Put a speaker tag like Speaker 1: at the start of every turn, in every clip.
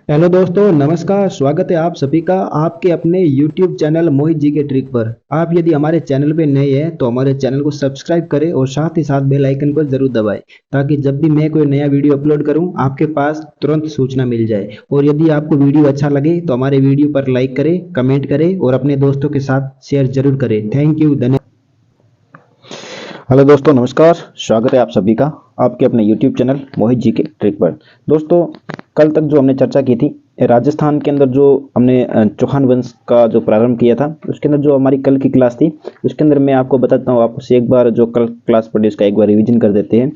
Speaker 1: Hello दोस्तों, नमस्कार। स्वागत है आप सभी का आपके अपने YouTube चैनल मोहित जी के ट्रिक पर। आप यदि हमारे चैनल पे नए हैं तो हमारे चैनल को सब्सक्राइब करें और साथ ही साथ बेल आइकन को जरूर दबाएं, ताकि जब भी मैं कोई नया वीडियो अपलोड करूं आपके पास तुरंत सूचना मिल जाए। और यदि आपको वीडियो अच्छा लगे तो हमारे वीडियो पर लाइक करें, कमेंट करें और अपने दोस्तों के साथ शेयर जरूर करें। थैंक यू, धन्यवाद।
Speaker 2: हेलो दोस्तों, नमस्कार। स्वागत है आप सभी का आपके अपने YouTube चैनल मोहित जी के ट्रिक पर। दोस्तों, कल तक जो हमने चर्चा की थी राजस्थान के अंदर, जो हमने चौहान वंश का जो प्रारंभ किया था, उसके अंदर जो हमारी कल की क्लास थी उसके अंदर मैं आपको बताता हूँ। आपसे एक बार जो कल क्लास पढ़ी उसका एक बार रिवीजन कर देते हैं।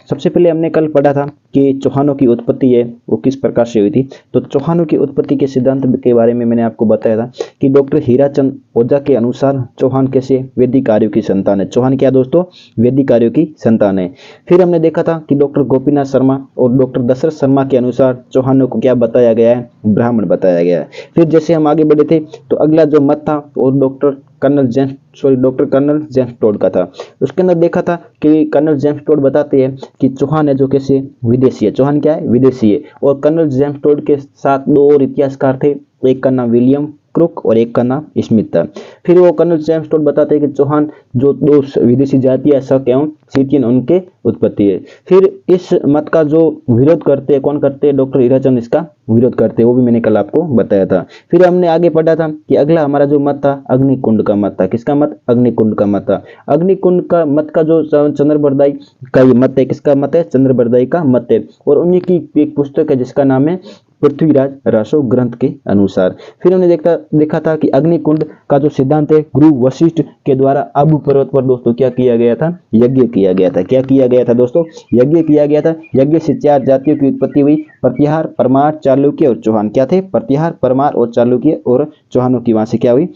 Speaker 2: सबसे पहले हमने कल पढ़ा था कि चौहानों की उत्पत्ति है वो किस प्रकार से हुई थी। तो चौहानों की उत्पत्ति के सिद्धांत के बारे में मैंने आपको बताया था कि डॉक्टर हीराचंद ओझा के अनुसार चौहान कैसे वैदिक आर्यों की संतान है। चौहान क्या दोस्तों? वैदिक आर्यों की संतान है। फिर हमने देखा था कि डॉक्टर गोपीनाथ शर्मा और डॉक्टर दशरथ शर्मा के अनुसार चौहानों को क्या बताया गया है? ब्राह्मण बताया गया है। फिर जैसे हम आगे बढ़े थे तो अगला जो मत था वो डॉक्टर कर्नल जेम्स टोड का था। उसके अंदर देखा था कि कर्नल जेम्स टोड बताते हैं कि चौहान है जो कैसे विदेशी है। चौहान क्या है? विदेशी है। और कर्नल जेम्स टोड के साथ दो और इतिहासकार थे, एक का नाम विलियम क्रुक और एक का नाम स्मिथ था। फिर वो कर्नल जेम्स टोड बताते हैं कि चौहान जो दो विदेशी जातियां शक एवं सीटियन उनके उत्पत्ति है। फिर इस मत का जो विरोध करते हैं, कौन करते हैं? डॉक्टर हीराचंद इसका विरोध करते हैं, वो भी मैंने कल आपको बताया था। फिर हमने आगे पढ़ा था कि अगला हमारा जो मत था अग्निकुंड का मत था। किसका मत? अग्निकुंड का मत था। अग्निकुंड का मत का जो चंद्रबरदाई का ये मत है, किसका मत है? चंद्रबरदाई का मत है। और उन्हीं की एक पुस्तक है जिसका नाम है पृथ्वीराज रासो ग्रंथ के अनुसार। फिर हमने देखा था कि अग्निकुंड का जो सिद्धांत है गुरु वशिष्ठ के द्वारा आबू पर्वत पर दोस्तों क्या किया गया था? यज्ञ किया गया था। क्या किया गया था दोस्तों? यज्ञ किया गया था। यज्ञ से चार जातियों की उत्पत्ति हुई, प्रतिहार, परमार, चालुक्य और चौहान। क्या थे? प्रतिहार, परमार और चालुक्य और चौहानों की वहां से क्या हुई?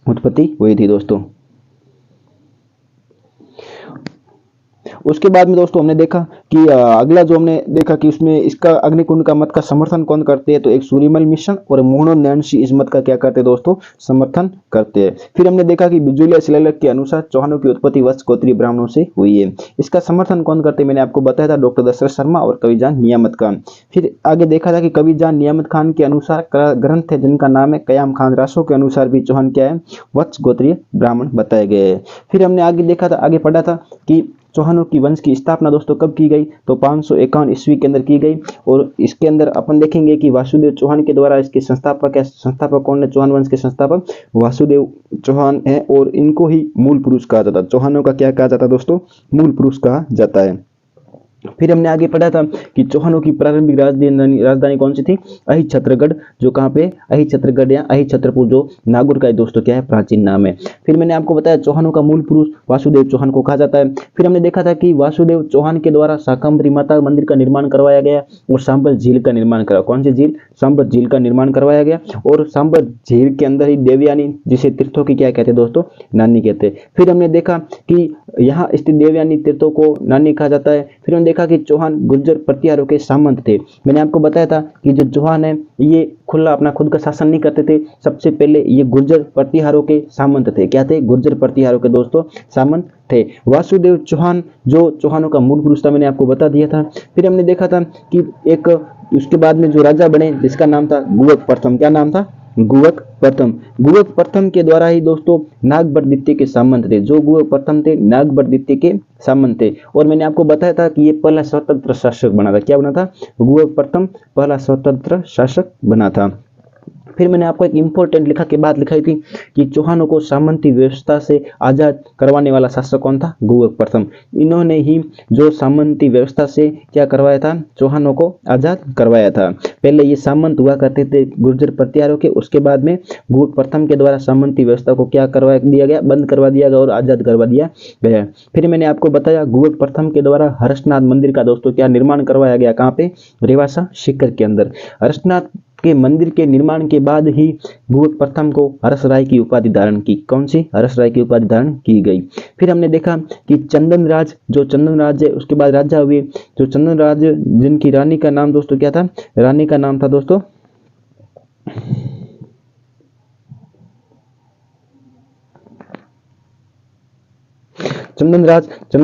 Speaker 2: उत्पत्ति हुई थी दोस्तों। उसके बाद में दोस्तों हमने देखा कि अगला जो हमने देखा कि उसमें इसका अग्निकुंड का मत का समर्थन कौन करते हैं? तो एक सूर्यमल मिशन और मोहनो नैन्सी इस मत का क्या करते हैं दोस्तों? समर्थन करते हैं। फिर हमने देखा कि बिजुलिया शिलालेख के अनुसार चौहानों की उत्पत्ति वत्स गोत्रीय ब्राह्मणों से हुई है। इसका समर्थन कौन करते हैं? मैंने आपको बताया था डॉक्टर दशरथ शर्मा और कविजान नियामत खान। फिर आगे देखा था कि कविजान नियामत खान के अनुसार ग्रंथ है जिनका नाम है कयाम खान रासो के अनुसार भी चौहान क्या है? वत्स गोत्रीय ब्राह्मण बताए गए हैं। फिर हमने आगे देखा था, आगे पढ़ा था कि चौहानों की वंश की स्थापना दोस्तों कब की गई? तो 551 ईस्वी के अंदर की गई। और इसके अंदर अपन देखेंगे कि वासुदेव चौहान के द्वारा इसके संस्थापक है। संस्थापक कौन है? चौहान वंश के संस्थापक वासुदेव चौहान है और इनको ही मूल पुरुष कहा जाता है। चौहानों का क्या कहा जाता है दोस्तों? मूल पुरुष कहा जाता है। फिर हमने आगे पढ़ा था कि चौहानों की प्रारंभिक राजधानी कौन सी थी? अहि छत्रगढ़, जो कहाँ पे? अहि छत्रगढ़ या अहि छत्रपुर, जो नागौर का दोस्तों क्या है? प्राचीन नाम है। फिर मैंने आपको बताया चौहानों का मूल पुरुष वासुदेव चौहान को कहा जाता है। फिर हमने देखा था कि वासुदेव चौहान के द्वारा शाकंभरी माता मंदिर का निर्माण करवाया गया और सांबर झील का निर्माण करा। कौन सी झील? सांबर झील का निर्माण करवाया गया। और सांबर झील के अंदर ही देवयानी, जिसे तीर्थों की क्या कहते हैं दोस्तों? नानी कहते हैं। फिर हमने देखा कि यहाँ स्थित देवयानी तीर्थों को नानी कहा जाता है। फिर हमने देखा कि चौहान गुर्जर प्रतिहारों के सामंत थे। मैंने आपको बताया था कि जो चौहान है ये खुला अपना खुद का शासन नहीं करते थे। सबसे पहले ये गुर्जर प्रतिहारों के सामंत थे। क्या थे? गुर्जर प्रतिहारों के दोस्तों सामंत थे। वासुदेव चौहान जो चौहानों का मूल पुरुष था, मैंने आपको बता दिया था। फिर हमने देखा था कि एक उसके बाद में जो राजा बने जिसका नाम था गुवक प्रथम। क्या नाम था? गुवक प्रथम। गुवक प्रथम के द्वारा ही दोस्तों नागभट्ट द्वितीय के सामंत थे। जो गुवक प्रथम थे नागभट्ट द्वितीय के सामंत थे। और मैंने आपको बताया था कि ये पहला स्वतंत्र शासक बना था। क्या बना था? गुवक प्रथम पहला स्वतंत्र शासक बना था। फिर मैंने आपको एक इंपॉर्टेंट लिखा के बात लिखाई थी कि चौहानों को सामंती व्यवस्था से आजाद करवाने वाला शासक कौन था? गुवक प्रथम। इन्होंने ही जो सामंती व्यवस्था से क्या करवाया था? चौहानों को आजाद करवाया था। पहले ये सामंत हुआ करते थे गुर्जर प्रतिहारों के, उसके बाद में गुवक प्रथम के द्वारा सामंती व्यवस्था को क्या करवा दिया गया? बंद करवा दिया गया और आजाद करवा दिया गया। फिर मैंने आपको बताया गुवक प्रथम के द्वारा हर्षनाथ मंदिर का दोस्तों क्या निर्माण करवाया गया? कहाँ पे? रेवासा सीकर के अंदर। हर्षनाथ के मंदिर के निर्माण के बाद ही गुवक प्रथम को हर्ष राय की उपाधि धारण की। कौन सी? हर्ष राय की उपाधि धारण की गई। फिर हमने देखा कि चंदन राज, जो चंदन राज है उसके बाद राजा हुए जो चंदन राज, जिनकी रानी का नाम दोस्तों क्या था? रानी का नाम था दोस्तों चंदन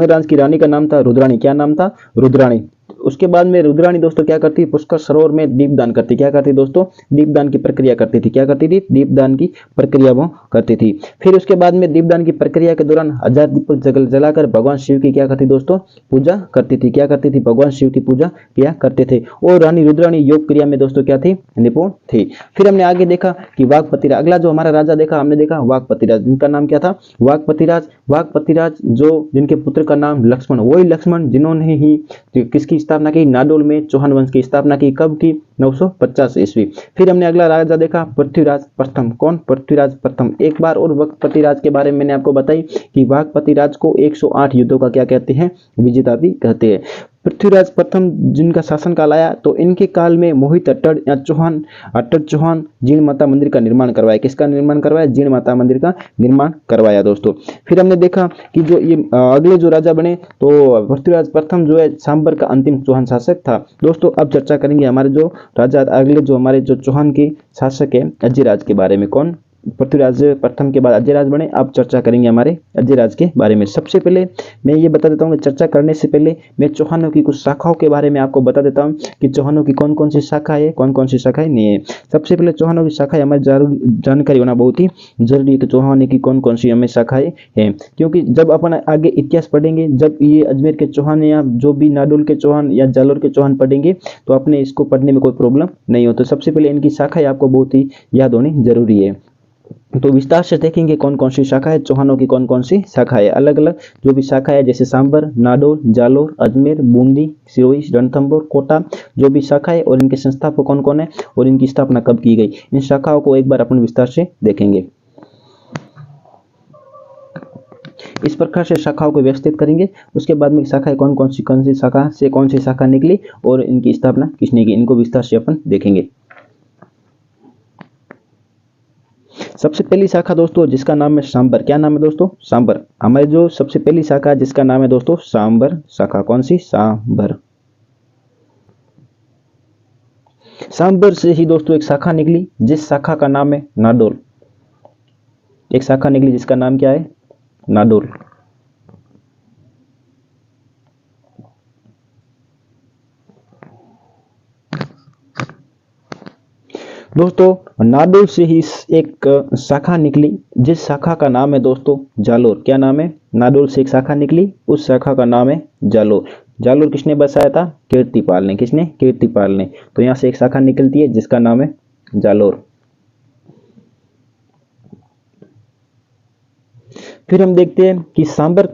Speaker 2: राज की रानी का नाम था रुद्राणी। क्या नाम था? रुद्राणी। उसके बाद में रुद्राणी दोस्तों क्या करती है, पुष्कर सरोवर में दीपदान करती, क्या करती दोस्तों, दीपदान की प्रक्रिया करती थी, क्या करती थी, दीपदान की प्रक्रिया वो करती थी। फिर उसके बाद में दीपदान की प्रक्रिया के दौरान 1000 दीपक जलाकर भगवान शिव की क्या करती दोस्तों, पूजा करती थी, क्या करती थी, भगवान शिव की पूजा किया करते थे। और रानी रुद्राणी योग क्रिया में दोस्तों क्या थी, निपुण थी। फिर हमने आगे देखा कि वाघपतिराज, अगला जो हमारा राजा देखा हमने देखा वाघपतिराज, जिनका नाम क्या था, वाघपतिराज। वाघपतिराज जो जिनके पुत्र का नाम लक्ष्मण, वही लक्ष्मण जिन्होंने ही किसकी स्थापना की, नाडोल में चौहान वंश की स्थापना की, कब की, 950 ईस्वी। फिर हमने अगला राजा देखा पृथ्वीराज प्रथम, कौन, पृथ्वीराज प्रथम। एक बार और वाघपतिराज के बारे में मैंने आपको बताई कि वाघपतिराज को 108 युद्धों का क्या कहते हैं, विजेता भी कहते हैं। पृथ्वीराज प्रथम जिनका शासनकाल आया तो इनके काल में मोहित अट्टड़ या चौहान, अट्टड़ चौहान जीण माता मंदिर का निर्माण करवाया, किसका निर्माण करवाया, जीण माता मंदिर का निर्माण करवाया दोस्तों। फिर हमने देखा कि जो ये अगले जो राजा बने तो पृथ्वीराज प्रथम जो है सांबर का अंतिम चौहान शासक था दोस्तों। अब चर्चा करेंगे हमारे जो राजा अगले जो हमारे जो चौहान के शासक है अजयराज के बारे में। कौन, पृथ्वीराज प्रथम के बाद अजयराज बने। अब चर्चा करेंगे हमारे अजयराज के बारे में। सबसे पहले मैं ये बता देता हूँ कि चर्चा करने से पहले मैं चौहानों की कुछ शाखाओं के बारे में आपको बता देता हूँ कि चौहानों की कौन कौन सी शाखा है, कौन कौन सी शाखाएं नहीं है। सबसे पहले चौहानों की शाखाएं हमारी जानकारी होना बहुत ही जरूरी है कि चौहानों की कौन कौन सी हमें शाखाएं हैं, क्योंकि जब अपन आगे इतिहास पढ़ेंगे, जब ये अजमेर के चौहान या जो भी नाडोल के चौहान या जालोर के चौहान पढ़ेंगे तो अपने इसको पढ़ने में कोई प्रॉब्लम नहीं हो। तो सबसे पहले इनकी शाखाएं आपको बहुत ही याद होनी जरूरी है। तो विस्तार से देखेंगे कौन कौन सी शाखा है, चौहानों की कौन कौन सी शाखा है, अलग अलग जो भी शाखा है जैसे सांबर, नाडोल, जालोर, अजमेर, बूंदी, सिरोही, रणथंभौर, कोटा, जो भी शाखा है और इनके संस्थापक कौन कौन है और इनकी स्थापना कब की गई, इन शाखाओं को एक बार अपन विस्तार से देखेंगे। इस प्रकार से शाखाओं को व्यवस्थित करेंगे। उसके बाद में शाखाएं कौन सी शाखा से कौन सी शाखा निकली और इनकी स्थापना किसने की, इनको विस्तार से अपन देखेंगे। सबसे पहली शाखा दोस्तों जिसका नाम है सांबर, क्या नाम है दोस्तों, सांबर। हमारी जो सबसे पहली शाखा जिसका नाम है दोस्तों सांबर शाखा, कौन सी, सांबर। सांबर से ही दोस्तों एक शाखा निकली जिस शाखा का नाम है नाडोल, एक शाखा निकली जिसका नाम क्या है, नाडोल। दोस्तों नाडोल से ही एक शाखा निकली जिस शाखा का नाम है दोस्तों जालोर, क्या नाम है, नाडोल से एक शाखा निकली उस शाखा का नाम है जालोर। जालोर किसने बसाया था, कीर्तिपाल ने, किसने, कीर्तिपाल ने। तो यहां से एक शाखा निकलती है जिसका नाम है जालोर। फिर हम देखते हैं कि सांबर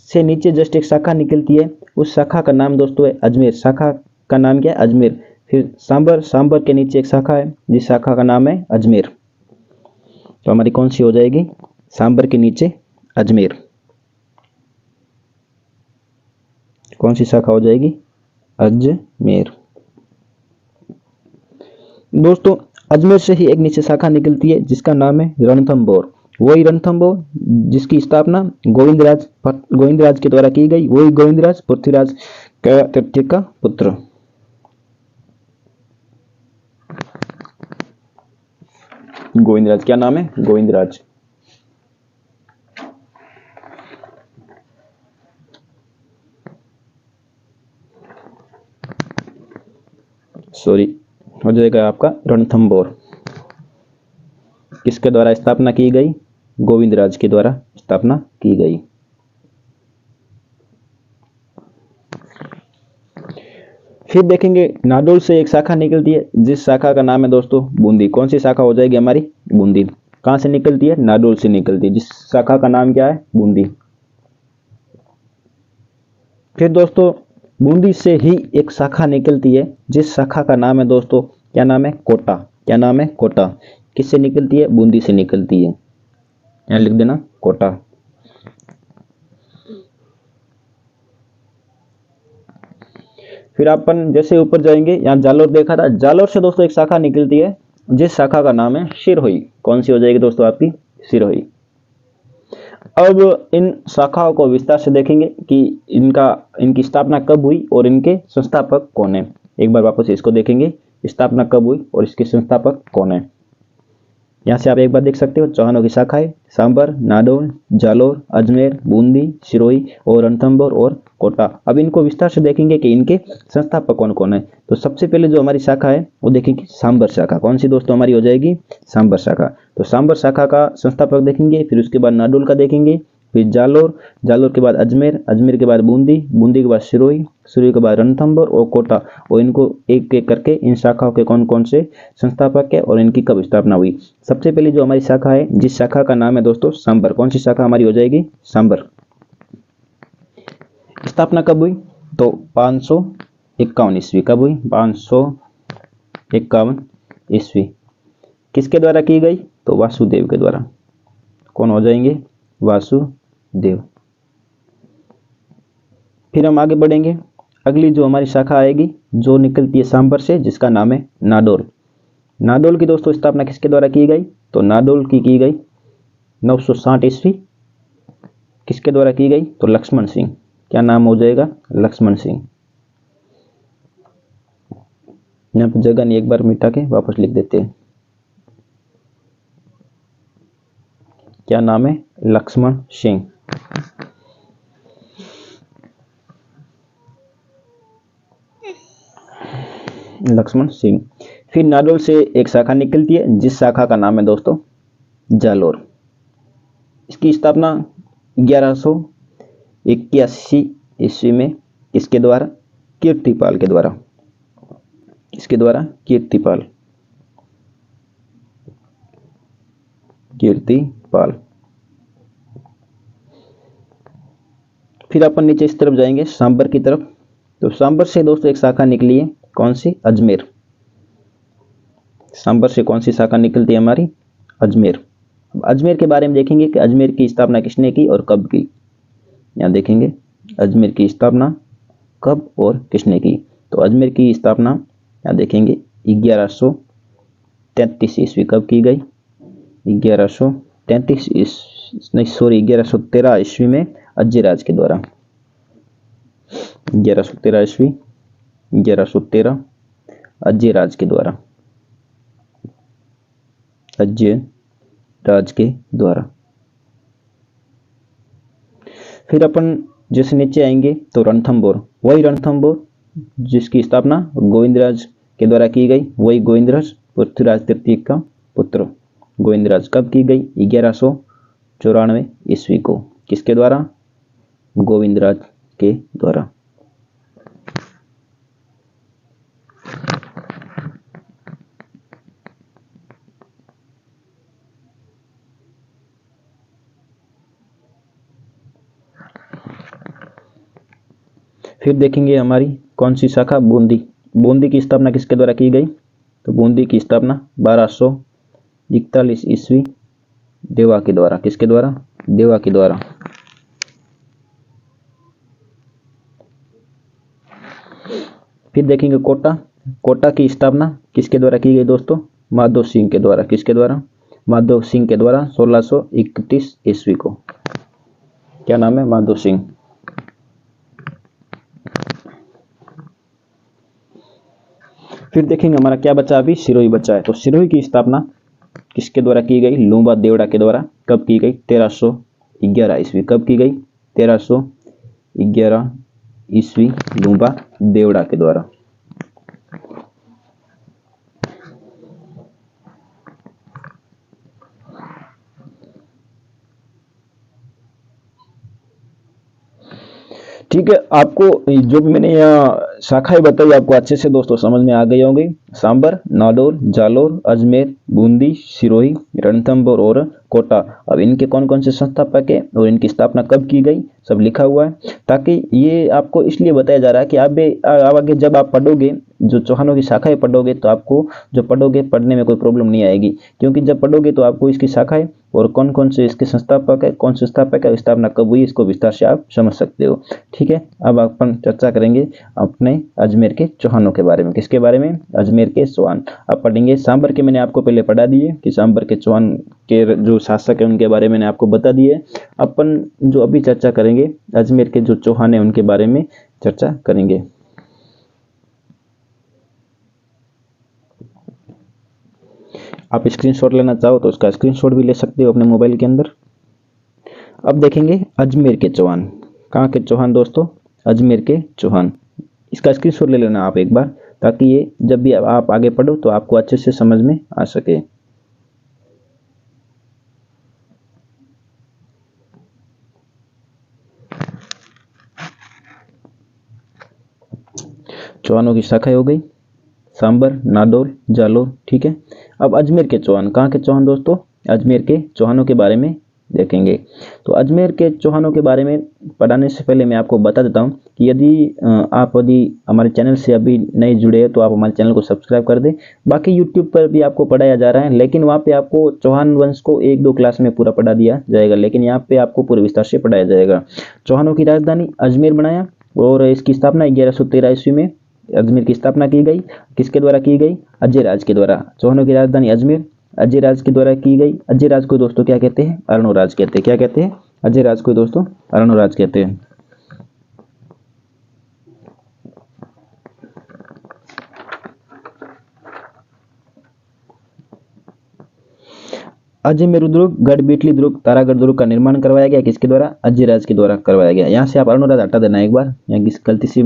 Speaker 2: से नीचे जस्ट एक शाखा निकलती है, उस शाखा का नाम दोस्तों है अजमेर, शाखा का नाम क्या है, अजमेर। फिर सांबर के नीचे एक शाखा है जिस शाखा का नाम है अजमेर। तो हमारी कौन सी हो जाएगी, सांबर के नीचे अजमेर, कौन सी शाखा हो जाएगी, अजमेर। दोस्तों अजमेर से ही एक नीचे शाखा निकलती है जिसका नाम है रणथंभौर, वही रणथंभौर जिसकी स्थापना गोविंदराज के द्वारा की गई, वही गोविंदराज पृथ्वीराज का तृतीय का पुत्र। गोविंदराज, क्या नाम है, गोविंदराज। सॉरी, हो जाएगा आपका रणथंभौर। किसके द्वारा स्थापना की गई, गोविंदराज के द्वारा स्थापना की गई। फिर देखेंगे नाडोल से एक शाखा निकलती है जिस शाखा का नाम है दोस्तों बूंदी, कौन सी शाखा हो जाएगी हमारी, बूंदी। कहां से निकलती है, नाडोल से निकलती है जिस शाखा का नाम क्या है, बूंदी। फिर दोस्तों बूंदी से ही एक शाखा निकलती है जिस शाखा का नाम है दोस्तों, क्या नाम है, कोटा, क्या नाम है, कोटा। किससे निकलती है, बूंदी से निकलती है, यहां लिख देना कोटा। फिर अपन जैसे ऊपर जाएंगे, यहाँ जालोर देखा था, जालोर से दोस्तों एक शाखा निकलती है जिस शाखा का नाम है सिरोही, कौन सी हो जाएगी दोस्तों आपकी, सिरोही। अब इन शाखाओं को विस्तार से देखेंगे कि इनकी स्थापना कब हुई और इनके संस्थापक कौन है। एक बार वापस इसको देखेंगे, स्थापना कब हुई और इसके संस्थापक कौन है। यहाँ से आप एक बार देख सकते हो चौहानों की शाखाएं सांबर, नाडोल, जालोर, अजमेर, बूंदी, सिरोही और रणथंभौर और कोटा। अब इनको विस्तार से देखेंगे कि इनके संस्थापक कौन कौन है। तो सबसे पहले जो हमारी शाखा है वो देखेंगे सांबर शाखा। कौन सी दोस्तों हमारी हो जाएगी? सांबर शाखा। तो सांबर शाखा का संस्थापक देखेंगे, फिर उसके बाद नाडोल का देखेंगे, फिर जालोर, जालोर के बाद अजमेर, अजमेर के बाद बूंदी, बूंदी के बाद सिरोही, सिरोही के बाद रणथंभौर और कोटा। और इनको एक एक करके इन शाखाओं के कौन कौन से संस्थापक है और इनकी कब स्थापना हुई। सबसे पहले जो हमारी शाखा है, जिस शाखा का नाम है दोस्तों सांबर, कौन सी शाखा हमारी हो जाएगी? सांबर। स्थापना कब हुई? तो 551 ईस्वी। कब हुई? 551 ईस्वी। किसके द्वारा की गई? तो वासुदेव के द्वारा। कौन हो जाएंगे? वासुदेव। फिर हम आगे बढ़ेंगे। अगली जो हमारी शाखा आएगी जो निकलती है सांबर से, जिसका नाम है नाडोल। नाडोल की दोस्तों स्थापना किसके द्वारा की गई? तो नाडोल की गई 960 ईस्वी। किसके द्वारा की गई? तो लक्ष्मण सिंह। क्या नाम हो जाएगा? लक्ष्मण सिंह। यहाँ पर जगह नहीं, एक बार मिटा के वापस लिख देते हैं। क्या नाम है? लक्ष्मण सिंह। लक्ष्मण सिंह। फिर नाडोल से एक शाखा निकलती है जिस शाखा का नाम है दोस्तों जालोर। इसकी स्थापना 1181 ईस्वी में इसके द्वारा कीर्तिपाल के द्वारा। इसके द्वारा कीर्तिपाल। कीर्तिपाल। फिर अपन नीचे इस तरफ जाएंगे सांबर की तरफ। तो सांबर से दोस्तों एक शाखा निकली है, कौन सी? अजमेर। सांबर से कौन सी शाखा निकलती है हमारी? अजमेर। अजमेर के बारे में देखेंगे कि अजमेर की स्थापना किसने की और कब की। यहाँ देखेंगे अजमेर की स्थापना कब और किसने की। तो अजमेर की स्थापना यहाँ देखेंगे 1133 ईस्वी। कब की गई? 1133 1113 ईस्वी में अज्यराज के द्वारा। 1113 ईस्वी, 1113 अज्यराज के द्वारा। अज्यराज के द्वारा। फिर अपन जैसे नीचे आएंगे तो रणथंभौर, वही रणथंभौर जिसकी स्थापना गोविंदराज के द्वारा की गई, वही गोविंदराज पृथ्वीराज तृतीय का पुत्र गोविंदराज। कब की गई? 1194 ईस्वी को। किसके द्वारा? गोविंदराज के द्वारा। फिर देखेंगे हमारी कौन सी शाखा? बूंदी। बूंदी की स्थापना किसके द्वारा की गई? तो बूंदी की स्थापना 1241 ईस्वी देवा के द्वारा। किसके द्वारा? देवा के द्वारा। फिर देखेंगे कोटा। कोटा की स्थापना किसके द्वारा की गई दोस्तों? माधो सिंह के द्वारा। किसके द्वारा? माधो सिंह के द्वारा 1631 ईस्वी को। क्या नाम है? माधो सिंह। फिर देखेंगे हमारा क्या बचा, अभी सिरोही बचा है। तो सिरोही की स्थापना किसके द्वारा की गई? लूंबा देवड़ा के द्वारा। कब की गई? 1311 ईस्वी। कब की गई? 1311 ईस्वी लूंबा देवड़ा के द्वारा। ठीक है, आपको जो भी मैंने यहाँ शाखाएं बताई आपको अच्छे से दोस्तों समझ में आ गई होंगी। सांबर, नाडोल, जालोर, अजमेर, बूंदी, सिरोही, रणथंभौर और कोटा। अब इनके कौन कौन से संस्थापक है और इनकी स्थापना कब की गई सब लिखा हुआ है, ताकि ये आपको इसलिए बताया जा रहा है कि आप आगे जब आप पढ़ोगे, जो चौहानों की शाखाएं पढ़ोगे, तो आपको जो पढ़ोगे पढ़ने में कोई प्रॉब्लम नहीं आएगी। क्योंकि जब पढ़ोगे तो आपको इसकी शाखाएं और कौन कौन से इसके संस्थापक है, कौन से संस्थापक है, स्थापना कब हुई, इसको विस्तार से आप समझ सकते हो। ठीक है, अब अपन चर्चा करेंगे अपने अजमेर के चौहानों के बारे में। किसके बारे में? अजमेर के चौहान। अब पढ़ेंगे सांबर के, मैंने आपको पहले पढ़ा दिए कि सांबर के चौहान के जो शासक है उनके बारे में मैंने आपको बता दिए। अपन जो अभी चर्चा करेंगे अजमेर के जो चौहान है उनके बारे में चर्चा करेंगे। आप स्क्रीनशॉट लेना चाहो तो उसका स्क्रीनशॉट भी ले सकते हो अपने मोबाइल के अंदर। अब देखेंगे अजमेर के चौहान। कहाँ के चौहान दोस्तों? अजमेर के चौहान। इसका स्क्रीनशॉट ले लेना आप एक बार, ताकि ये जब भी आप आगे पढ़ो तो आपको अच्छे से समझ में आ सके। चौहानों की शाखाएं हो गई सांबर, नादौर, जालोर। ठीक है, अब अजमेर के चौहान, कहाँ के चौहान दोस्तों? अजमेर के चौहानों के बारे में देखेंगे। तो अजमेर के चौहानों के बारे में पढ़ाने से पहले मैं आपको बता देता हूँ कि यदि हमारे चैनल से अभी नहीं जुड़े हैं तो आप हमारे चैनल को सब्सक्राइब कर दें। बाकी यूट्यूब पर भी आपको पढ़ाया जा रहा है, लेकिन वहाँ पे आपको चौहान वंश को 1-2 क्लास में पूरा पढ़ा दिया जाएगा, लेकिन यहाँ पे आपको पूरे विस्तार से पढ़ाया जाएगा। चौहानों की राजधानी अजमेर बनाया और इसकी स्थापना 1113 ईस्वी में अजमेर की स्थापना की गई। किसके द्वारा की गई? अजयराज के द्वारा। चौहानों की राजधानी अजमेर अजयराज के द्वारा की गई। अजयराज को दोस्तों क्या कहते हैं? अर्णोराज कहते हैं। क्या कहते हैं? अजयराज को दोस्तों अर्णोराज कहते हैं। अजमेर दुर्ग, गढ़बीटली दुर्ग, तारागढ़ दुर्ग का निर्माण करवाया गया। किसके द्वारा? अजयराज के द्वारा करवाया गया। यहाँ से आप अर्णोराज हटा देना एक बार, यहाँ की गलती से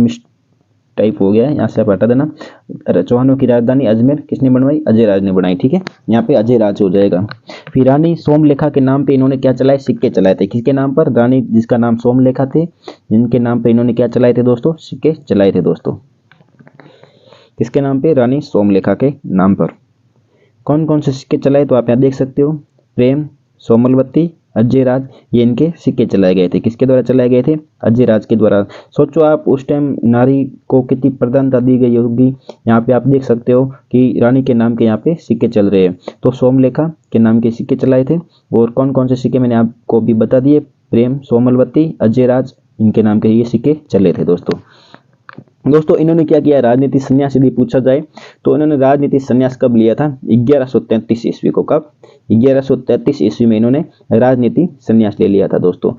Speaker 2: टाइप हो गया है, यहाँ से आप हटा देना। चौहानों की राजधानी अजमेर किसने बनवाई? अजयराज ने बनाई। ठीक है, यहाँ पे अजयराज हो जाएगा। फिर रानी सोमलेखा के नाम पे इन्होंने क्या चलाए? सिक्के चलाए थे। किसके नाम पर? रानी जिसका नाम सोमलेखा थे, जिनके नाम पे इन्होंने क्या चलाए थे दोस्तों? सिक्के चलाए थे दोस्तों। किसके नाम पे? रानी सोमलेखा के नाम पर। कौन कौन से सिक्के चलाए? तो आप यहाँ देख सकते हो, प्रेम, सोमलवती, अजयराज, ये इनके सिक्के चलाए गए थे। किसके द्वारा चलाए गए थे? अजयराज के द्वारा। सोचो आप उस टाइम नारी को कितनी प्रधानता दी गई होगी। यहाँ पे आप देख सकते हो कि रानी के नाम के यहाँ पे सिक्के चल रहे हैं। तो सोमलेखा के नाम के सिक्के चलाए थे। और कौन कौन से सिक्के मैंने आपको भी बता दिए, प्रेम, सोमलवती, अजयराज, इनके नाम के ये सिक्के चले थे दोस्तों। इन्होंने क्या किया? राजनीति संन्यास यदि पूछा जाए तो इन्होंने राजनीति संन्यास कब लिया था? 1133 ईस्वी को। कब? 1133 ईस्वी में इन्होंने राजनीति संन्यास ले लिया था दोस्तों।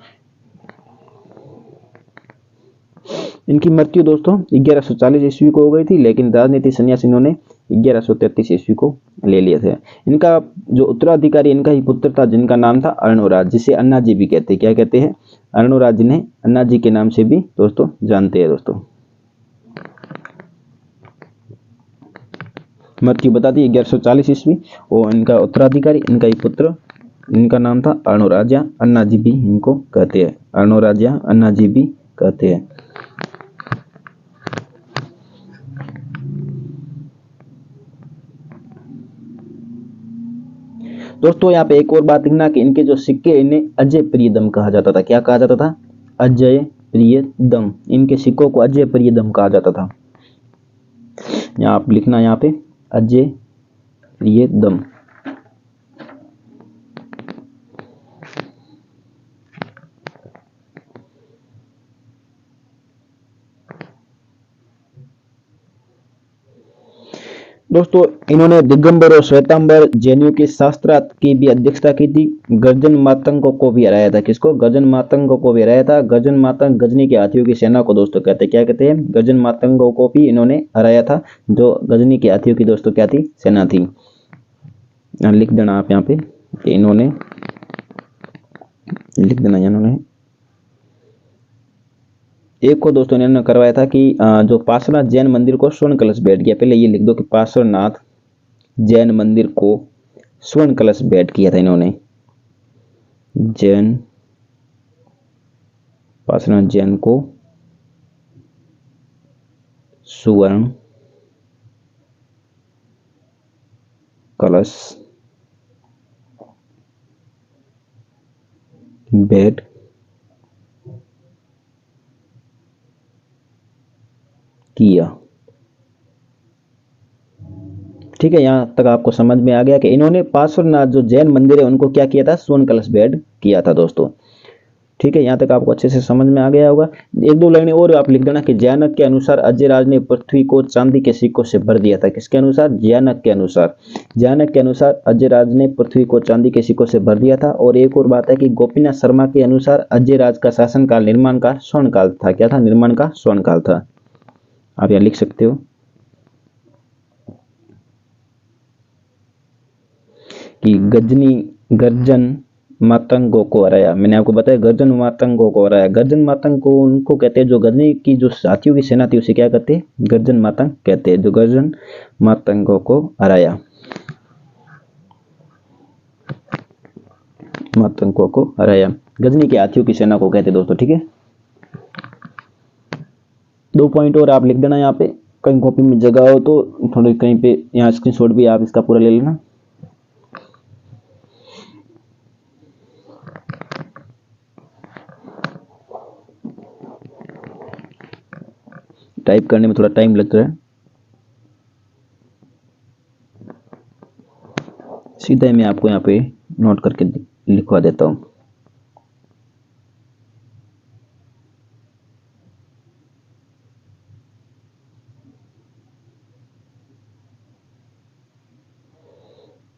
Speaker 2: इनकी मृत्यु दोस्तों 1140 ईस्वी को हो गई थी, लेकिन राजनीति संन्यास इन्होंने 1133 ईस्वी को ले लिए थे। इनका जो उत्तराधिकारी इनका ही पुत्र था, जिनका नाम था अर्णोराज, जिसे अन्ना जी भी कहते हैं। क्या कहते हैं? अर्णोराज, जिन्हें अन्ना जी के नाम से भी दोस्तों जानते हैं दोस्तों। मृत्यु बता दी 1140 ईस्वी। और इनका उत्तराधिकारी इनका ही पुत्र, इनका नाम था अर्णोराज या अन्ना जी भी इनको कहते हैं। अर्णोराज या अन्ना जी भी कहते हैं। दोस्तों यहाँ पे एक और बात लिखना कि इनके जो सिक्के, इन्हें अजय प्रियदम कहा जाता था। क्या कहा जाता था? अजय प्रियदम। इनके सिक्कों को अजय प्रियदम कहा जाता था। यहाँ आप लिखना, यहाँ पे अजय प्रियदम। दोस्तों इन्होंने दिगंबर और श्वेतांबर जैनियों के शास्त्रार्थ की भी अध्यक्षता की थी। गर्जन मातंगों को भी हराया था। किसको? गर्जन मातंगों को भी हराया था। गर्जन मातंग गजनी के हाथियों की सेना को दोस्तों कहते हैं। क्या कहते हैं? गर्जन मातंगों को भी इन्होंने हराया था, जो गजनी के हाथियों की दोस्तों क्या थी? सेना थी। लिख देना आप यहाँ पे कि इन्होंने, लिख देना इन्होंने। एक को दोस्तों इन्होंने करवाया था कि जो पार्श्वनाथ जैन मंदिर को स्वर्ण कलश भेंट किया। पहले ये लिख दो कि पार्श्वनाथ जैन मंदिर को स्वर्ण कलश भेंट किया था इन्होंने। पार्श्वनाथ जैन को स्वर्ण कलश भेंट किया। ठीक है, यहाँ तक आपको समझ में आ गया कि इन्होंने पार्श्वनाथ जो जैन मंदिर है उनको क्या किया था? स्वर्ण कलश भेंट किया था दोस्तों। ठीक है, यहाँ तक आपको अच्छे से समझ में आ गया होगा। 1-2 लाइनें और आप लिख देना कि जैनक के अनुसार अजयराज ने पृथ्वी को चांदी के सिक्कों से भर दिया था। किसके अनुसार? जैनक के अनुसार। जैनक के अनुसार अजयराज ने पृथ्वी को चांदी के सिक्कों से भर दिया था। और एक और बात है कि गोपीनाथ शर्मा के अनुसार अजयराज का शासनकाल निर्माण का स्वर्ण काल था। क्या था? निर्माण का स्वर्ण काल था। आप यहाँ लिख सकते हो कि गजनी, गर्जन मातंगों को हराया। मैंने आपको बताया गर्जन मातंगों को हराया। गर्जन मातंग को उनको कहते हैं जो गजनी की जो हाथियों की सेना थी उसे क्या कहते हैं, गर्जन मातंग कहते हैं, जो गर्जन मातंगों को हराया, मातंगों को हराया। गजनी के हाथियों की सेना को कहते हैं दोस्तों, ठीक है। 2 पॉइंट और आप लिख देना यहाँ पे, कहीं कॉपी में जगह हो तो थोड़ी कहीं पे यहाँ स्क्रीनशॉट भी आप इसका पूरा ले लेना। टाइप करने में थोड़ा टाइम लगता है, सीधा मैं आपको यहाँ पे नोट करके लिखवा देता हूँ।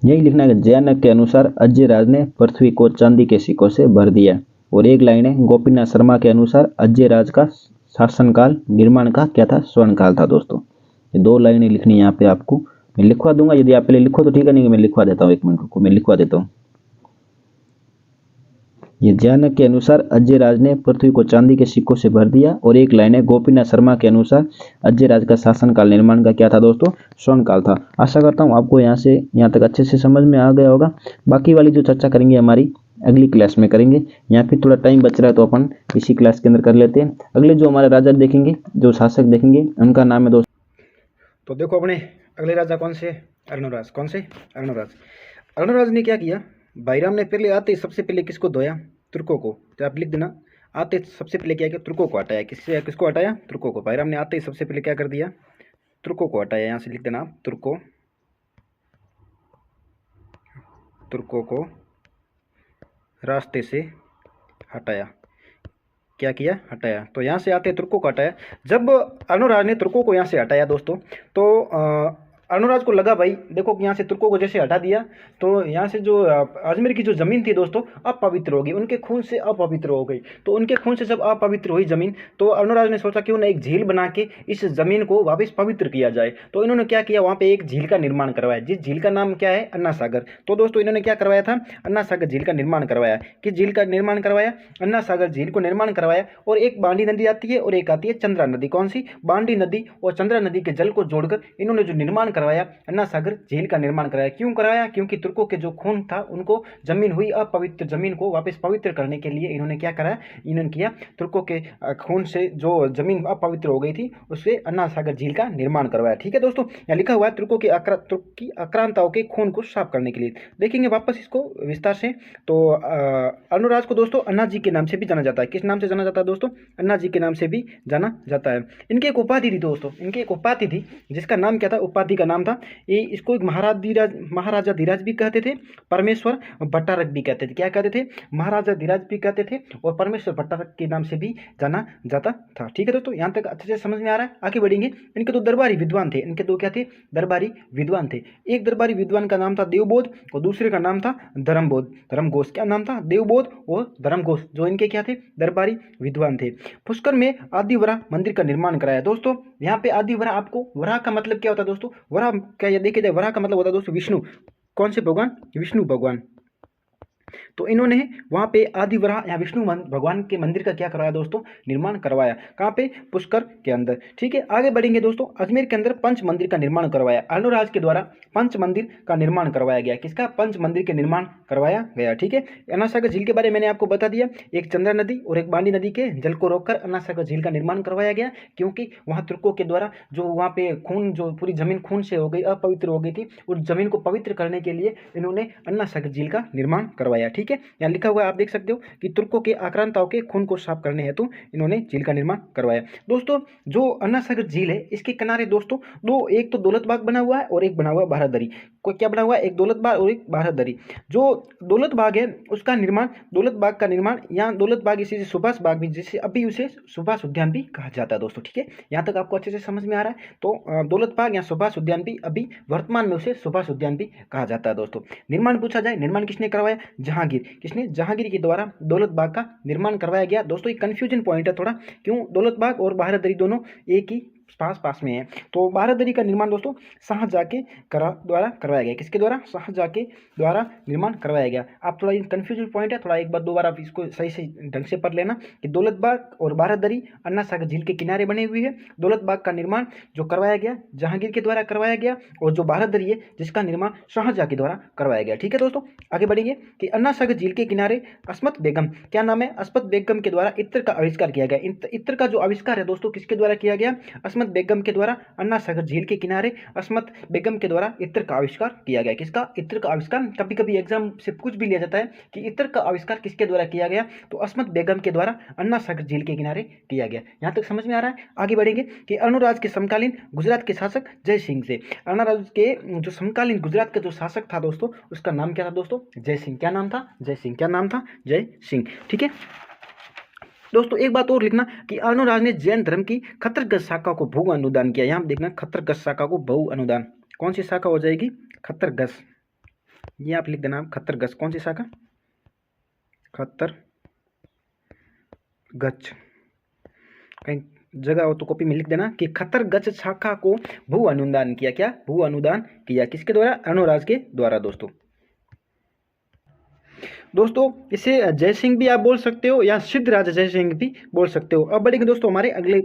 Speaker 2: यही लिखना है, जैनक के अनुसार अजय राज ने पृथ्वी को चांदी के सिक्कों से भर दिया। और एक लाइन है, गोपीनाथ शर्मा के अनुसार अजय राज का शासनकाल निर्माण का क्या था, स्वर्णकाल था दोस्तों। ये 2 लाइनें लिखनी है यहाँ पे आपको, मैं लिखवा दूंगा, यदि आप पहले लिखो तो ठीक है, नहीं मैं लिखवा देता हूँ, 1 मिनट रुको, मैं लिखवा देता हूँ। ये जैनक के अनुसार अजय राज ने पृथ्वी को चांदी के सिक्कों से भर दिया। और एक लाइन है, गोपीनाथ शर्मा के अनुसार अजय राज का शासनकाल निर्माण का क्या था दोस्तों, स्वर्णकाल था। आशा करता हूँ आपको यहाँ से यहाँ तक अच्छे से समझ में आ गया होगा। बाकी वाली जो चर्चा करेंगे हमारी अगली क्लास में करेंगे। यहाँ पे थोड़ा टाइम बच रहा है तो अपन इसी क्लास के अंदर कर लेते हैं। अगले जो हमारे राजा देखेंगे, जो शासक देखेंगे, उनका नाम है दोस्तों।
Speaker 1: तो देखो अपने अगले राजा कौन से, अर्णोराज। कौन से, अर्णोराज। अर्णोराज ने क्या किया, भाईराम ने पहले आते ही सबसे पहले किसको धोया, तुर्कों को। तो आप लिख देना, आते सबसे पहले क्या किया, तुर्कों को हटाया। किसको हटाया, तुर्कों को। भाईराम ने आते ही सबसे पहले क्या कर दिया, तुर्कों को हटाया। यहाँ से लिख देना आप, तुर्कों को रास्ते से हटाया। क्या किया, हटाया। तो यहाँ से आते तुर्कों को हटाया। जब अर्णोराज ने तुर्कों को यहाँ से हटाया दोस्तों, तो अर्णोराज को लगा भाई देखो यहाँ से तुर्कों को जैसे हटा दिया तो यहाँ से जो अजमेर की जो ज़मीन थी दोस्तों अपवित्र होगी, उनके खून से अपवित्र हो गई। तो उनके खून से जब अपवित्र हुई ज़मीन, तो अर्णोराज ने सोचा क्यों ना एक झील बना के इस ज़मीन को वापस पवित्र किया जाए। तो इन्होंने क्या किया, वहाँ पे एक झील का निर्माण करवाया, जिस झील का नाम क्या है, अन्ना सागर। तो दोस्तों इन्होंने क्या करवाया था, अन्ना सागर झील का निर्माण करवाया। किस झील का निर्माण करवाया, अन्ना सागर झील को निर्माण करवाया। और एक बांडी नदी आती है और एक आती है चंद्रा नदी। कौन सी, बांडी नदी और चंद्रा नदी के जल को जोड़कर इन्होंने जो निर्माण करवाया, अन्ना सागर झील का निर्माण कराया। क्यों कराया, क्योंकि तुर्कों के जो खून था उनको जमीन हुई अपवित्र, जमीन को वापस पवित्र करने के लिए इन्होंने क्या कराया, इन्होंने किया तुर्कों के खून से जो जमीन अपवित्र हो गई थी उससे अन्ना सागर झील का निर्माण करवाया। ठीक है दोस्तों, यहाँ लिखा हुआ है तुर्कों की आक्रांताओं के खून को साफ करने के लिए। देखेंगे वापस इसको विस्तार से। तो अर्णोराज को दोस्तों अन्ना जी के नाम से भी जाना जाता है। किस नाम से जाना जाता है दोस्तों, अन्ना जी के नाम से भी जाना जाता है। इनकी एक उपाधि थी दोस्तों, इनकी एक उपाधि थी जिसका नाम क्या था, उपाधि का नाम था, ये इसको एक महाराजा धीराज भी कहते थे, परमेश्वर भट्टारक भी कहते थे। क्या कहते थे, महाराजा धीराज भी कहते थे और परमेश्वर भट्टारक के नाम से भी जाना जाता था। ठीक है दोस्तों, यहाँ तक अच्छे से समझ में आ रहा है, आगे बढ़ेंगे। इनके 2 दरबारी विद्वान थे, इनके 2 क्या थे, दरबारी विद्वान थे। एक दरबारी विद्वान का नाम था देवबोध और दूसरे का नाम था धर्मघोष। क्या नाम था, देवबोध और धर्मघोष, जो इनके क्या थे, दरबारी विद्वान थे। पुष्कर में आदिवरा मंदिर का निर्माण कराया। दोस्तों यहाँ पे आदिवरा, आपको वराह का मतलब क्या होता है दोस्तों, वराह क्या ये देखिए जाए, वराह का मतलब होता है दोस्तों विष्णु। कौन से भगवान, विष्णु भगवान। तो इन्होंने वहाँ पे आदिवराह या विष्णु भगवान के मंदिर का क्या करवाया दोस्तों, निर्माण करवाया। कहाँ पे, पुष्कर के अंदर। ठीक है, आगे बढ़ेंगे दोस्तों। अजमेर के अंदर पंच मंदिर का निर्माण करवाया, अर्णोराज के द्वारा पंच मंदिर का निर्माण करवाया गया। किसका, पंच मंदिर के निर्माण करवाया गया। ठीक है, अन्ना सागर झील के बारे में मैंने आपको बता दिया, एक चंद्रा नदी और एक बांडी नदी के जल को रोककर अन्ना सागर झील का निर्माण करवाया गया, क्योंकि वहाँ तुर्कों के द्वारा जो वहाँ पे खून, जो पूरी जमीन खून से हो गई, अपवित्र हो गई थी, उस जमीन को पवित्र करने के लिए इन्होंने अन्ना सागर झील का निर्माण करवाया। ठीक है, यहाँ लिखा हुआ आप देख सकते हो कि तुर्कों के आक्रांताओं के खून को साफ करने हेतु इन्होंने झील का निर्माण करवाया। दोस्तों जो अन्ना सागर झील है, इसके किनारे दोस्तों 2, एक तो दौलतबाग बना हुआ है और एक बना हुआ है बारादरी। को क्या बना हुआ है, एक दौलतबाग और एक बारादरी। जो दौलतबाग है उसका निर्माण, दौलतबाग का निर्माण, यहाँ दौलतबाग इसी सुभाष बाग भी, जिसे अभी उसे सुभाष उद्यान भी कहा जाता है दोस्तों। ठीक है, यहाँ तक आपको अच्छे से समझ में आ रहा है। तो दौलतबाग या सुभाष उद्यान भी अभी वर्तमान में उसे सुभाष उद्यान भी कहा जाता है दोस्तों। निर्माण पूछा जाए, निर्माण किसने करवाया, जहांगीर। किसने, जहांगीर के द्वारा दौलतबाग का निर्माण करवाया गया। दोस्तों ये कंफ्यूजन पॉइंट है थोड़ा, क्यों दौलतबाग और बारादरी दोनों एक ही पास पास में है। तो बारादरी का निर्माण दोस्तों शाहजहाँ के द्वारा करवाया गया। किसके द्वारा? शाहजहाँ के द्वारा निर्माण करवाया गया। आप थोड़ा कंफ्यूजन पॉइंट है, थोड़ा एक बार दोबारा आप इसको सही से ढंग से पढ़ लेना कि दौलतबाग और बारादरी अन्ना सागर झील के किनारे बनी हुई है। दौलतबाग का निर्माण जो करवाया गया जहांगीर के द्वारा करवाया गया, और जो बारादरी है जिसका निर्माण शाहजहाँ के द्वारा करवाया गया। ठीक है दोस्तों, आगे बढ़ेंगे कि अन्ना सागर झील के किनारे अस्मत बेगम, क्या नाम है? अस्मत बेगम के द्वारा इत्र का आविष्कार किया गया। इत्र का जो आविष्कार है दोस्तों किसके द्वारा किया गया? अस्मत बेगम के द्वारा। अन्ना सागर झील के किनारे अस्मत बेगम के द्वारा इत्र का आविष्कार किया गया। किसका? इत्र का आविष्कार। कभी कभी एग्जाम से कुछ भी लिया जाता है कि इत्र का आविष्कार किसके द्वारा किया गया, तो अस्मत बेगम के द्वारा अन्ना सागर झील के किनारे किया गया। यहां तक समझ में आ रहा है? आगे बढ़ेंगे कि अर्णोराज के समकालीन गुजरात के शासक जय सिंह से। अर्णोराज के जो समकालीन गुजरात का जो शासक था दोस्तों उसका नाम क्या था दोस्तों? जय सिंह। क्या नाम था? जय सिंह। क्या नाम था? जय सिंह। ठीक है दोस्तों, एक बात और लिखना कि अर्णोराज ने जैन धर्म की खत्तरगज शाखा को भू अनुदान किया। यहां देखना खत्तरगज शाखा को भू अनुदान, कौन सी शाखा हो जाएगी? खत्तरगज। ये आप लिख देना, खत्तरगज कौन सी शाखा? खत्तरगज। कहीं जगह हो तो कॉपी में लिख देना कि खत्तरगज शाखा को भू अनुदान किया। क्या? भू अनुदान किया। किसके द्वारा? अर्णोराज के द्वारा। दोस्तों इसे जय सिंह भी आप बोल सकते हो या सिद्धराज जय सिंह भी बोल सकते हो। अब बढ़ेंगे दोस्तों हमारे अगले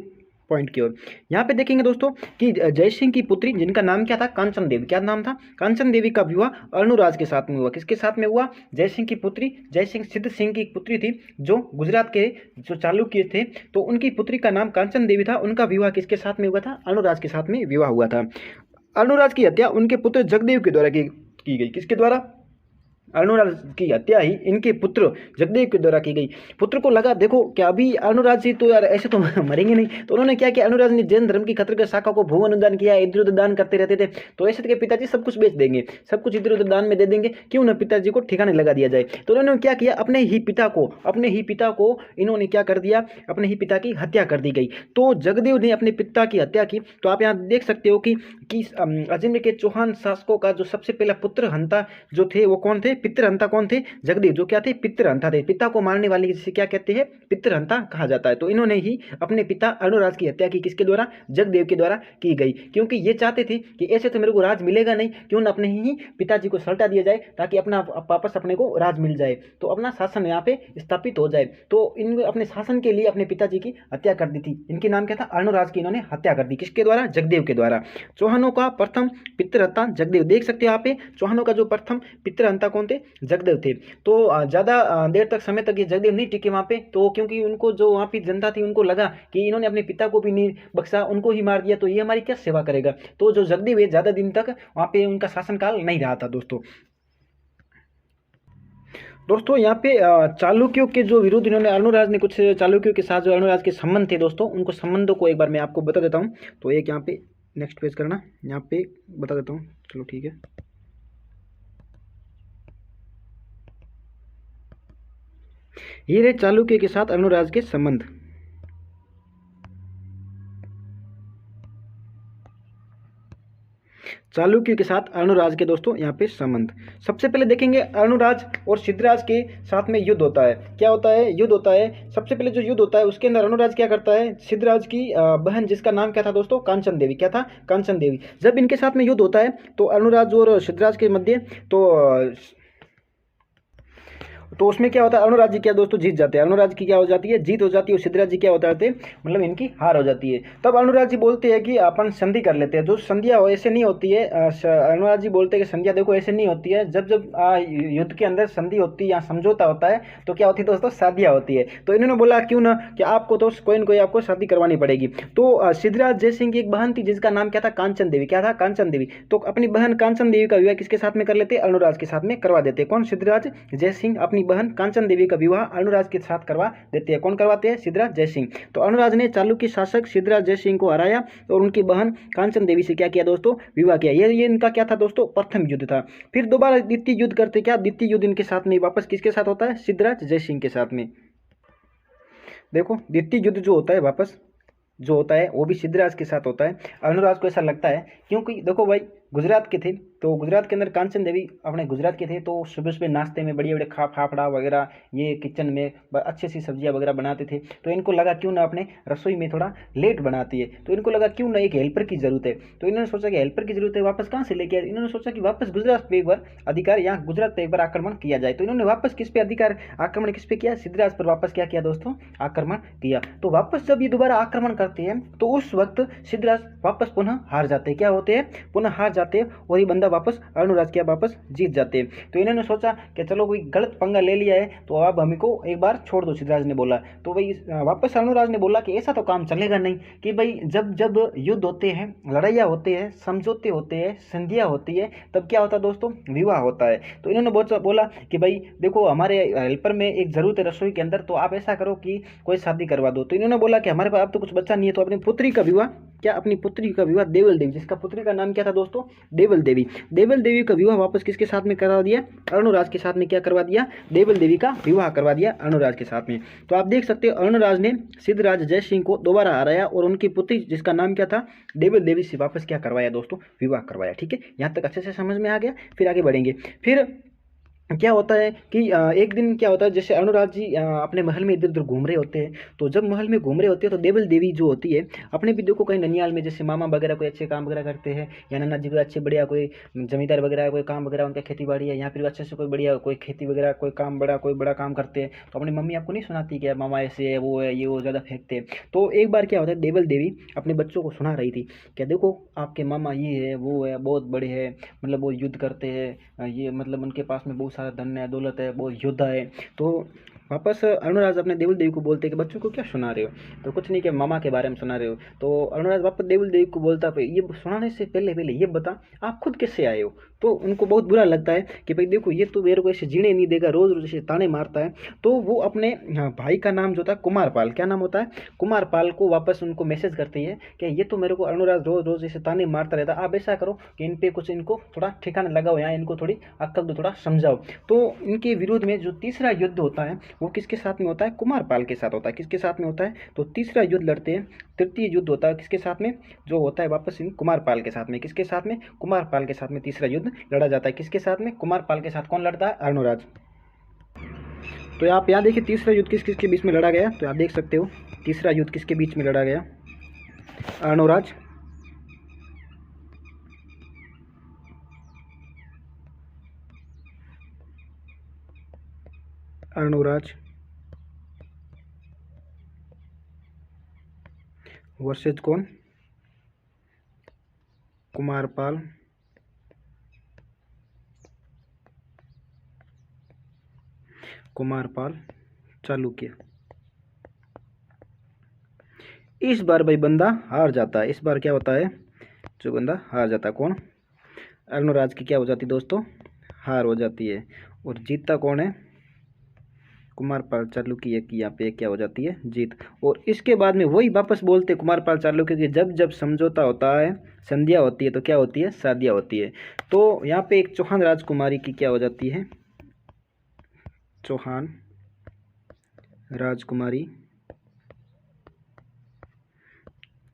Speaker 1: पॉइंट की ओर। यहाँ पे देखेंगे दोस्तों कि जय सिंह की पुत्री जिनका नाम क्या था? कांचन देवी। क्या नाम था? कांचन देवी का विवाह अर्णोराज के साथ में हुआ। किसके साथ में हुआ? जय सिंह की पुत्री, जय सिंह सिद्ध सिंह की पुत्री थी जो गुजरात के जो चालुक्य थे, तो उनकी पुत्री का नाम कांचन देवी था। उनका विवाह किसके साथ में हुआ था? अर्णोराज के साथ में विवाह हुआ था। अर्णोराज की हत्या उनके पुत्र जगदेव के द्वारा की गई। किसके द्वारा? अर्णोराज की हत्या ही इनके पुत्र जगदेव के द्वारा की गई। पुत्र को लगा देखो क्या अभी अर्णोराज जी तो यार ऐसे तो मरेंगे नहीं, तो उन्होंने क्या किया? अर्णोराज ने जैन धर्म की खत्तरगज शाखा को भू अनुदान किया, इधर उधर दान करते रहते थे। तो ऐसे थे पिताजी सब कुछ बेच देंगे, सब कुछ इधर उधर दान में दे देंगे, क्यों ना पिताजी को ठिकाने लगा दिया जाए। तो उन्होंने क्या किया? अपने ही पिता को इन्होंने क्या कर दिया? अपने ही पिता की हत्या कर दी गई। तो जगदेव ने अपने पिता की हत्या की। तो आप यहाँ देख सकते हो कि अजमेर के चौहान शासकों का जो सबसे पहला पुत्र हंता जो थे वो कौन थे? पितृहंता कौन थे? जगदेव। जो क्या थे? पितृहंता थे। पिता को मारने वाले जिसे क्या कहते हैं? पितृहंता कहा जाता है। तो इन्होंने ही अपने पिता अर्णोराज की हत्या की। किसके द्वारा? जगदेव के द्वारा की गई, क्योंकि ये चाहते थे कि ऐसे तो मेरे को राज मिलेगा नहीं, क्यों न अपने ही पिताजी को सल्टा दिया जाए ताकि अपना वापस अपने को राज मिल जाए, तो अपना शासन यहाँ पे स्थापित हो जाए। तो इन अपने शासन के लिए अपने पिताजी की हत्या कर दी थी। इनके नाम क्या था? अर्णोराज की इन्होंने हत्या कर दी। किसके द्वारा? जगदेव के द्वारा। चौहानों का प्रथम पितृहंता जगदेव। देख सकते हो यहाँ पे चौहानों का जो प्रथम पितृहंता कौन थे? जगदेव थे। तो ज़्यादा देर तक समय तक ये जगदेव नहीं टिके वहाँ पे, तो क्योंकि उनको जो वहाँ की जनता थी उनको लगा कि इन्होंने अपने पिता को भी नहीं बख्शा, उनको ही मार दिया, तो ये हमारी क्या सेवा करेगा। तो जो जगदेव है ज़्यादा दिन तक वहाँ पे उनका शासनकाल नहीं रहा था दोस्तों यहाँ पे चालुक्यों के जो विरुद्ध इन्होंने अर्णोराज ने कुछ चालुक्यों के साथ जो अर्णोराज के संबंध थे दोस्तों, उनको संबंधों को एक बार मैं आपको बता देता हूँ। तो एक यहाँ पे नेक्स्ट पेज करना, यहाँ पे बता देता हूँ। चलो ठीक है, ये रहे चालुक्य के साथ अर्णोराज के संबंध। चालुक्य के साथ अर्णोराज के दोस्तों यहाँ पे संबंध। सबसे पहले देखेंगे अर्णोराज और सिद्धराज के साथ में युद्ध होता है। क्या होता है? युद्ध होता है। सबसे पहले जो युद्ध होता है उसके अंदर अर्णोराज क्या करता है? सिद्धराज की बहन जिसका नाम क्या था दोस्तों? कांचन देवी। क्या था? कांचन देवी। जब इनके साथ में युद्ध होता है तो अर्णोराज और सिद्धराज के मध्य तो उसमें क्या होता है? अर्णोराज जी क्या दोस्तों? जीत जाते हैं। अर्णोराज की क्या हो जाती है? जीत हो जाती है। और सिद्धराज जी क्या होता है? मतलब इनकी हार हो जाती है। तब अर्णोराज जी बोलते हैं कि अपन संधि कर लेते हैं। जो संधिया हो ऐसे नहीं होती है। अर्णोराज जी बोलते हैं कि संधिया देखो ऐसे नहीं होती है। जब जब युद्ध के अंदर संधि होती है या समझौता होता है तो क्या होती है दोस्तों? शादियाँ होती है। तो इन्होंने बोला क्यों ना कि आपको तो कोई न कोई आपको शादी करवानी पड़ेगी। तो सिद्धराज जय सिंह की एक बहन थी जिसका नाम क्या था? कांचन देवी। क्या था? कांचन देवी। तो अपनी बहन कांचन देवी का विवाह किसके साथ में कर लेते? अर्णोराज के साथ में करवा देते। कौन? सिद्धराज जय सिंह अपनी बहन कांचन देवी का विवाह अर्णोराज के साथ करवा देते हैं। कौन करवाते हैं? सिद्धराज जय सिंह। तो अर्णोराज ने चालुक्य शासक सिद्धराज जय सिंह को हराया और उनकी बहन कांचन देवी से क्या किया दोस्तों? विवाह किया। ये इनका क्या था दोस्तों? प्रथम युद्ध था। फिर दोबारा द्वितीय युद्ध करते। क्या द्वितीय युद्ध इनके साथ में वापस किसके साथ होता है? सिद्धराज जय सिंह के साथ में। देखो द्वितीय युद्ध जो होता है वापस जो होता है वो भी सिद्धराज के साथ होता है। अर्णोराज को ऐसा लगता है क्योंकि देखो भाई गुजरात के थे, तो गुजरात के अंदर कांचन देवी अपने गुजरात के थे, तो सुबह सुबह नाश्ते में बड़े बड़े फाफड़ा वगैरह ये किचन में अच्छी सी सब्जियां वगैरह बनाते थे। तो इनको लगा क्यों ना अपने रसोई में थोड़ा लेट बनाती है, तो इनको लगा क्यों ना एक हेल्पर की ज़रूरत है। तो इन्होंने सोचा कि हेल्पर की ज़रूरत है, वापस कहाँ से लेके आए, इन्होंने सोचा कि वापस गुजरात पे एक बार अधिकार, यहाँ गुजरात पे एक बार आक्रमण किया जाए। तो इन्होंने वापस किस पे अधिकार आक्रमण किस पे किया, सिद्धराज पर वापस क्या किया दोस्तों, आक्रमण किया। तो वापस जब ये दोबारा आक्रमण करते हैं तो उस वक्त सिद्धराज वापस पुनः हार जाते हैं, क्या होते हैं, पुनः हार जाते हैं, और ये बंदा वापस अर्णोराज क्या वापस जीत जाते हैं। तो इन्होंने सोचा कि चलो कोई गलत पंगा ले लिया है, तो अब हमको एक बार छोड़ दो, सिद्धराज ने बोला। तो भाई वापस अर्णोराज ने बोला कि ऐसा तो काम चलेगा नहीं, कि भाई जब जब युद्ध होते हैं, लड़ाइयाँ होते हैं, समझौते होते हैं, संधियाँ होती है, तब क्या होता है दोस्तों, विवाह होता है। तो इन्होंने बोला कि भाई देखो हमारे हेल्पर में एक ज़रूरत है रसोई के अंदर, तो आप ऐसा करो कि कोई शादी करवा दो। तो इन्होंने बोला कि हमारे पास अब तो कुछ बच्चा नहीं है, तो अपनी पुत्री का विवाह, क्या अपनी पुत्री का विवाह देवल देवी, जिसका पुत्री का नाम क्या था दोस्तों, देवल देवी, देवल देवी का विवाह वापस किसके साथ में करवा दिया, अर्णोराज के साथ में क्या करवा दिया, देवल देवी का विवाह करवा दिया अर्णोराज के साथ में। तो आप देख सकते हो अर्णोराज ने सिद्धराज जयसिंह को दोबारा हराया और उनकी पुत्री जिसका नाम क्या था, देवल देवी से वापस क्या करवाया दोस्तों, विवाह करवाया। ठीक है, यहाँ तक अच्छे से समझ में आ गया। फिर आगे बढ़ेंगे। फिर क्या होता है कि एक दिन क्या होता है, जैसे अनुराग जी अपने महल में इधर उधर घूम रहे होते हैं, तो जब महल में घूम रहे होते हैं तो देवल देवी जो होती है अपने भी देखो कहीं ननियाल में जैसे मामा वगैरह कोई अच्छे काम वगैरह करते हैं, या नन्ना जी कोई अच्छे बढ़िया कोई जमींदार वगैरह कोई काम वगैरह उनका खेती बाड़ी है, या फिर अच्छे से कोई बढ़िया कोई खेती वगैरह कोई काम बड़ा कोई बड़ा काम करते हैं, तो अपनी मम्मी आपको नहीं सुनाती कि मामा ऐसे है वो है ये वो ज़्यादा फेंकते हैं। तो एक बार क्या होता है, देवल देवी अपने बच्चों को सुना रही थी, क्या देखो आपके मामा ये है वो है बहुत बड़े हैं, मतलब वो युद्ध करते हैं, ये मतलब उनके पास में बहुत सारा धन है दौलत है, बहुत योद्धा है। तो वापस अर्णोराज अपने देवल देवी को बोलते हैं कि बच्चों को क्या सुना रहे हो, तो कुछ नहीं कि मामा के बारे में सुना रहे हो। तो अर्णोराज वापस देवल देवी को बोलता है ये सुनाने से पहले पहले ये बता आप खुद कैसे आए हो। तो उनको बहुत बुरा लगता है कि भाई देखो ये तो मेरे को ऐसे जीने नहीं देगा, रोज रोज ऐसे ताने मारता है। तो वो अपने भाई का नाम जो था कुमारपाल, क्या नाम होता है, कुमारपाल को वापस उनको मैसेज करती है कि ये तो मेरे को अर्णोराज रोज रोज ऐसे ताने मारता रहता, आप ऐसा करो कि इन पे कुछ इनको थोड़ा ठिकाना लगाओ, यहाँ इनको थोड़ी अक्ल दो, थोड़ा समझाओ। तो इनके विरोध में जो तीसरा युद्ध होता है वो किसके साथ में होता है, कुमारपाल के साथ होता है। किसके साथ में होता है, तो तीसरा युद्ध लड़ते हैं, तृतीय युद्ध होता है किसके साथ में, जो होता है वापस इन कुमारपाल के साथ में। किसके साथ में, कुमारपाल के साथ में तीसरा युद्ध लड़ा जाता है। किसके साथ में, कुमारपाल के साथ। कौन लड़ता है, अर्णोराज। तो आप यहाँ देखिए तीसरा युद्ध किस किसके बीच में लड़ा गया, तो आप देख सकते हो तीसरा युद्ध किसके बीच में लड़ा गया, अर्णोराज अर्णोराज वर्सेज कौन, कुमारपाल कुमारपाल चालुक्य। इस बार भाई बंदा हार जाता है, इस बार क्या होता है, जो बंदा हार जाता है कौन, अर्णोराज की क्या हो जाती है दोस्तों, हार हो जाती है। और जीतता कौन है, कुमारपाल चालुक्य की यहाँ पे क्या हो जाती है, जीत। और इसके बाद में वही वापस बोलते हैं कुमारपाल चालुक्य कि जब जब समझौता होता है, संधिया होती है, तो क्या होती है, शादियाँ होती है। तो यहाँ पे एक चौहान राजकुमारी की क्या हो जाती है, चौहान राजकुमारी,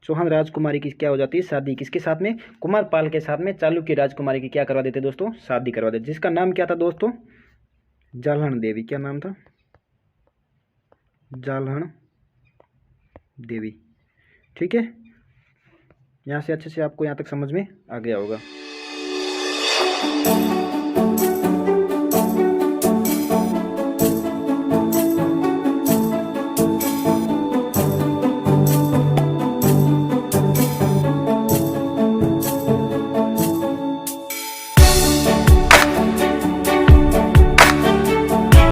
Speaker 1: चौहान राजकुमारी की क्या हो जाती है, शादी किसके साथ में, कुमारपाल के साथ में चालुक्य राजकुमारी की क्या करवा देते दोस्तों, शादी करवा देते, जिसका नाम क्या था दोस्तों, जाल्हन देवी। क्या नाम था, जाल्हन देवी। ठीक है, यहाँ से अच्छे से आपको यहाँ तक समझ में आ गया होगा।